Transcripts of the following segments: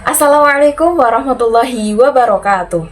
Assalamualaikum warahmatullahi wabarakatuh.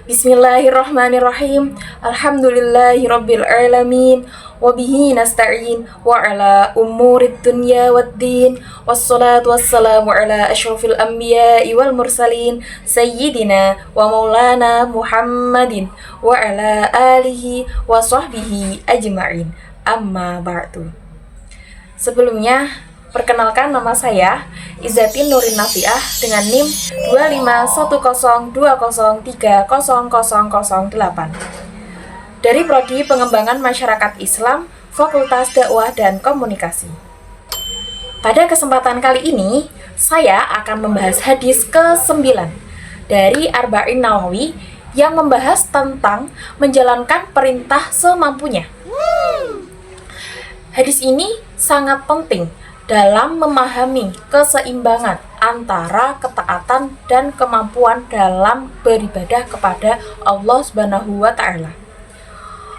Bismillahirrahmanirrahim. Alhamdulillahirabbil alamin. Wabihi nasta'in wa ala umurid dunya waddin. Wassalatu wassalamu ala asyrafil anbiya'i wal mursalin sayyidina wa maulana Muhammadin wa ala alihi wa sahbihi ajma'in. Amma ba'du. Sebelumnya, perkenalkan nama saya Izzatin Nurin Nafiah dengan NIM 2512030030008 dari Prodi Pengembangan Masyarakat Islam, Fakultas Dakwah dan Komunikasi. Pada kesempatan kali ini, saya akan membahas hadis ke-9 dari Arba'in Nawawi yang membahas tentang menjalankan perintah semampunya. Hadis ini sangat penting dalam memahami keseimbangan antara ketaatan dan kemampuan dalam beribadah kepada Allah Subhanahu wa taala.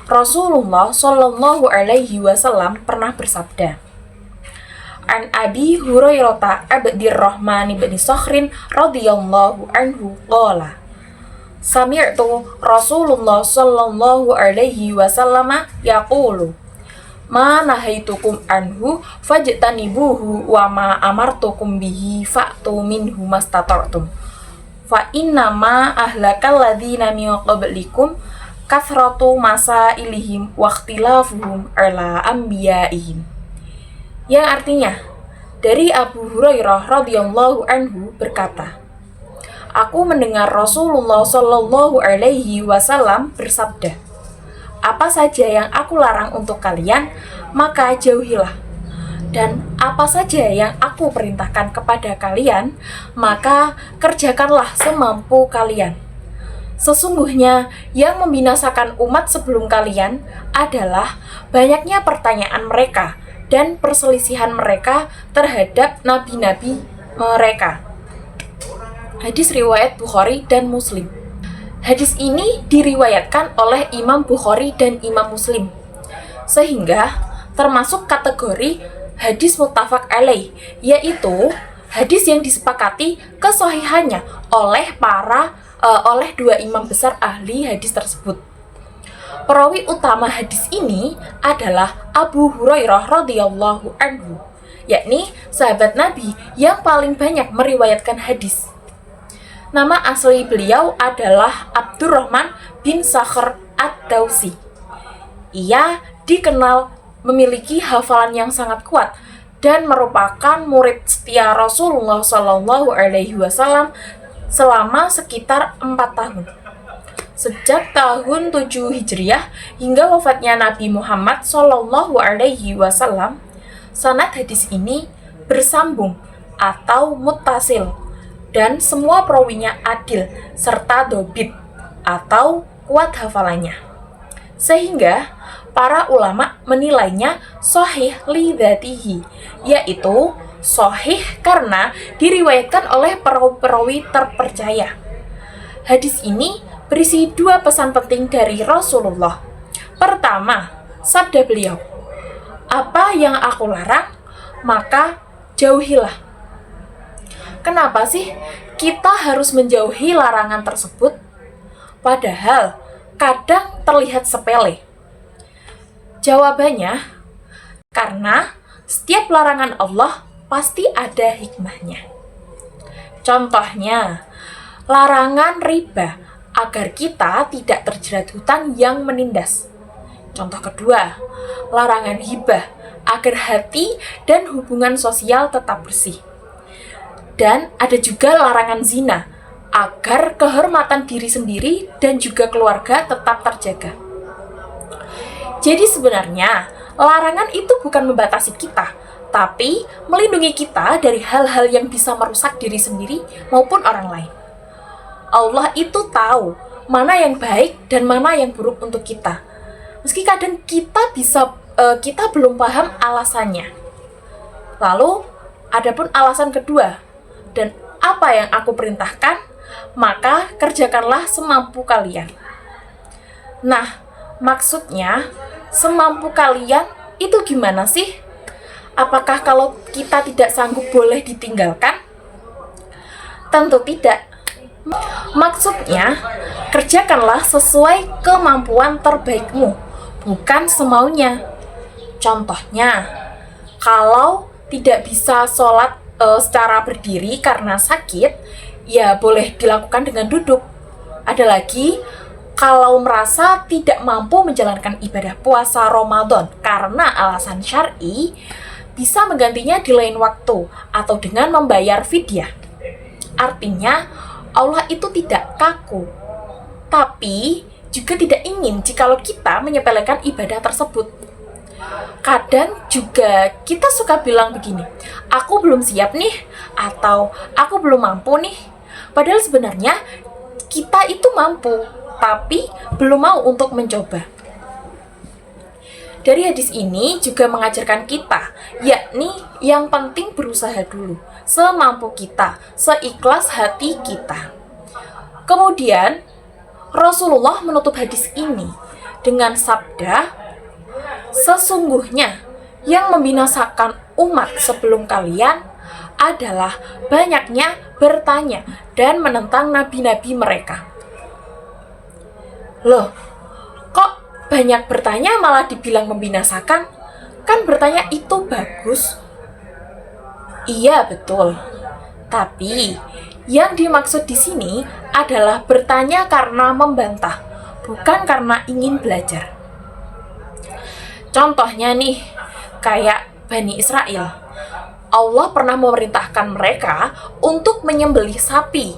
Rasulullah Shallallahu alaihi wasallam pernah bersabda, An Abi Hurairah Abdirrahman bin Sakhrin radhiyallahu anhu qala Sami'tu Rasulullah Shallallahu alaihi wasallam yaqulu Ma nahaitukum anhu fajtanibuhu wa ma amartukum bihi fa'tu minhu mastata'tum fa inna ma ahlakal ladzina min qablikum kathratu masailihim wa ikhtilafuhum ala anbiya'ihim. Yang artinya, dari Abu Hurairah radhiyallahu anhu berkata, Aku mendengar Rasulullah Shallallahu alaihi wasallam bersabda, apa saja yang aku larang untuk kalian, maka jauhilah. Dan apa saja yang aku perintahkan kepada kalian, maka kerjakanlah semampu kalian. Sesungguhnya yang membinasakan umat sebelum kalian adalah banyaknya pertanyaan mereka dan perselisihan mereka terhadap nabi-nabi mereka. Hadis riwayat Bukhari dan Muslim. Hadis ini diriwayatkan oleh Imam Bukhari dan Imam Muslim, sehingga termasuk kategori hadis muttafaq alaih, yaitu hadis yang disepakati kesahihannya oleh dua imam besar ahli hadis tersebut. Perawi utama hadis ini adalah Abu Hurairah radhiyallahu anhu, yakni sahabat Nabi yang paling banyak meriwayatkan hadis. Nama asli beliau adalah Abdurrahman bin Sakhr ad-Dausi. Ia dikenal memiliki hafalan yang sangat kuat dan merupakan murid setia Rasulullah Shallallahu alaihi wasallam selama sekitar 4 tahun. Sejak tahun 7 Hijriah hingga wafatnya Nabi Muhammad Shallallahu alaihi wasallam, sanad hadis ini bersambung atau muttasil dan semua perawinya adil serta dobit atau kuat hafalannya. Sehingga para ulama menilainya sahih li dzatihi, yaitu sahih karena diriwayatkan oleh perawi-perawi terpercaya. Hadis ini berisi 2 pesan penting dari Rasulullah. Pertama, sabda beliau, apa yang aku larang, maka jauhilah. Kenapa sih kita harus menjauhi larangan tersebut? Padahal kadang terlihat sepele. Jawabannya, karena setiap larangan Allah pasti ada hikmahnya. Contohnya, larangan riba agar kita tidak terjerat hutang yang menindas. Contoh kedua, larangan hibah agar hati dan hubungan sosial tetap bersih. Dan ada juga larangan zina, agar kehormatan diri sendiri dan juga keluarga tetap terjaga. Jadi sebenarnya, larangan itu bukan membatasi kita, tapi melindungi kita dari hal-hal yang bisa merusak diri sendiri maupun orang lain. Allah itu tahu mana yang baik dan mana yang buruk untuk kita. Meski kadang kita belum paham alasannya. Lalu, adapun alasan kedua, dan apa yang aku perintahkan, maka kerjakanlah semampu kalian. Nah, maksudnya semampu kalian itu gimana sih? Apakah kalau kita tidak sanggup boleh ditinggalkan? Tentu tidak. Maksudnya, kerjakanlah sesuai kemampuan terbaikmu, bukan semaunya. Contohnya, kalau tidak bisa sholat secara berdiri karena sakit, ya boleh dilakukan dengan duduk. Ada lagi, kalau merasa tidak mampu menjalankan ibadah puasa Ramadan karena alasan syar'i, bisa menggantinya di lain waktu atau dengan membayar fidyah. Artinya, Allah itu tidak kaku, tapi juga tidak ingin jikalau kita menyepelekan ibadah tersebut. Kadang juga kita suka bilang begini, aku belum siap nih, atau aku belum mampu nih. Padahal sebenarnya kita itu mampu, tapi belum mau untuk mencoba. Dari hadis ini juga mengajarkan kita, yakni yang penting berusaha dulu, semampu kita, seikhlas hati kita. Kemudian, Rasulullah menutup hadis ini dengan sabda, sesungguhnya yang membinasakan umat sebelum kalian adalah banyaknya bertanya dan menentang nabi-nabi mereka. Loh, kok banyak bertanya malah dibilang membinasakan? Kan bertanya itu bagus. Iya, betul. Tapi yang dimaksud di sini adalah bertanya karena membantah, bukan karena ingin belajar. Contohnya nih, kayak Bani Israel. Allah pernah memerintahkan mereka untuk menyembelih sapi.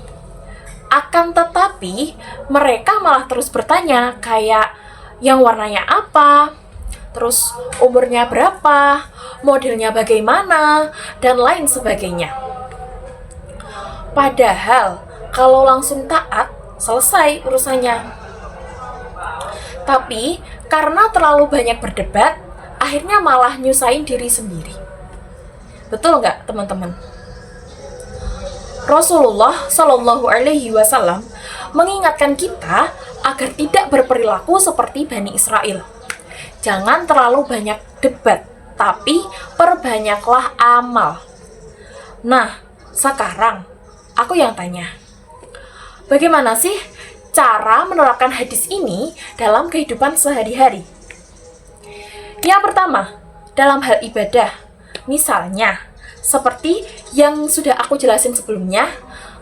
Akan tetapi, mereka malah terus bertanya kayak yang warnanya apa, terus umurnya berapa, modelnya bagaimana, dan lain sebagainya. Padahal, kalau langsung taat, selesai urusannya. Tapi, karena terlalu banyak berdebat, akhirnya malah nyusahin diri sendiri. Betul nggak, teman-teman? Rasulullah Shallallahu Alaihi Wasallam mengingatkan kita agar tidak berperilaku seperti Bani Israel. Jangan terlalu banyak debat, tapi perbanyaklah amal. Nah, sekarang aku yang tanya, bagaimana sih cara menerapkan hadis ini dalam kehidupan sehari-hari? Yang pertama, dalam hal ibadah, misalnya seperti yang sudah aku jelasin sebelumnya,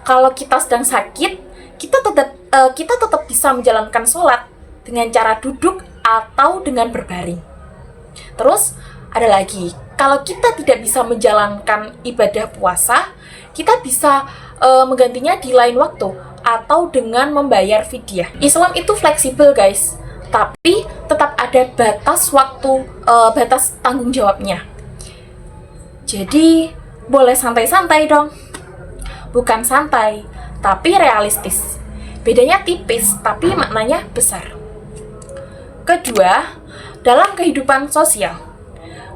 kalau kita sedang sakit, kita tetap bisa menjalankan sholat dengan cara duduk atau dengan berbaring. Terus ada lagi, kalau kita tidak bisa menjalankan ibadah puasa, kita bisa menggantinya di lain waktu atau dengan membayar fidyah. Islam itu fleksibel, guys, tapi tetap ada batas waktu, batas tanggung jawabnya. Jadi, boleh santai-santai dong. Bukan santai, tapi realistis. Bedanya tipis, tapi maknanya besar. Kedua, dalam kehidupan sosial.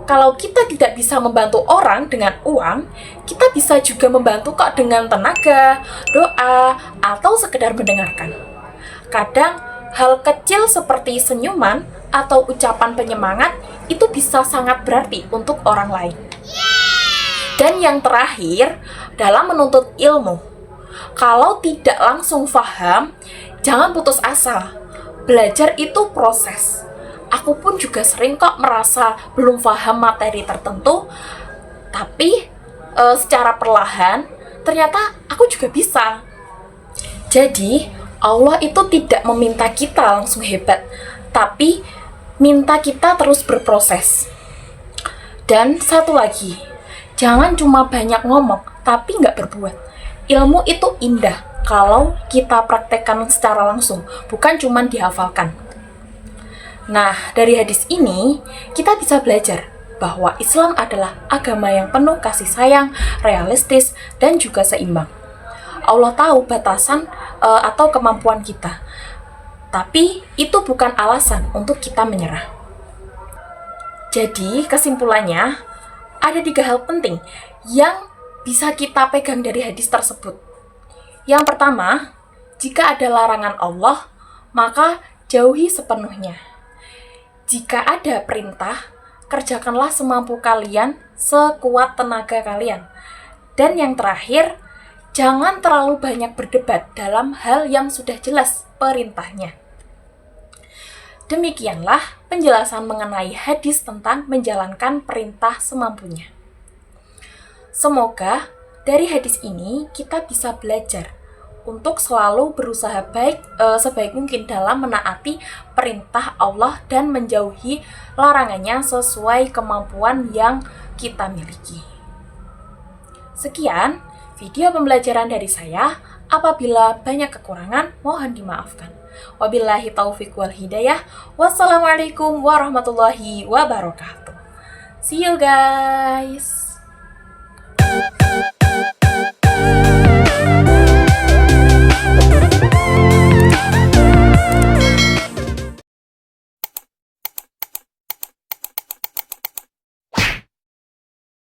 Kalau kita tidak bisa membantu orang dengan uang, kita bisa juga membantu kok dengan tenaga, doa, atau sekedar mendengarkan. Kadang, hal kecil seperti senyuman atau ucapan penyemangat itu bisa sangat berarti untuk orang lain. Dan yang terakhir, dalam menuntut ilmu. Kalau tidak langsung paham, jangan putus asa. Belajar itu proses. Aku pun juga sering kok merasa belum paham materi tertentu, tapi secara perlahan, ternyata aku juga bisa. Jadi, Allah itu tidak meminta kita langsung hebat, tapi minta kita terus berproses. Dan satu lagi, jangan cuma banyak ngomong, tapi nggak berbuat. Ilmu itu indah kalau kita praktekkan secara langsung, bukan cuma dihafalkan. Nah, dari hadis ini, kita bisa belajar bahwa Islam adalah agama yang penuh kasih sayang, realistis, dan juga seimbang. Allah tahu batasan atau kemampuan kita, tapi itu bukan alasan untuk kita menyerah. Jadi, kesimpulannya, ada 3 hal penting yang bisa kita pegang dari hadis tersebut. Yang pertama, jika ada larangan Allah, maka jauhi sepenuhnya. Jika ada perintah, kerjakanlah semampu kalian, sekuat tenaga kalian. Dan yang terakhir, Jangan terlalu banyak berdebat dalam hal yang sudah jelas perintahnya. Demikianlah penjelasan mengenai hadis tentang menjalankan perintah semampunya. Semoga dari hadis ini kita bisa belajar untuk selalu berusaha sebaik mungkin dalam menaati perintah Allah dan menjauhi larangannya sesuai kemampuan yang kita miliki. Sekian video pembelajaran dari saya. Apabila banyak kekurangan, mohon dimaafkan. Wabillahi taufiq wal hidayah. Wassalamualaikum warahmatullahi wabarakatuh. See you guys.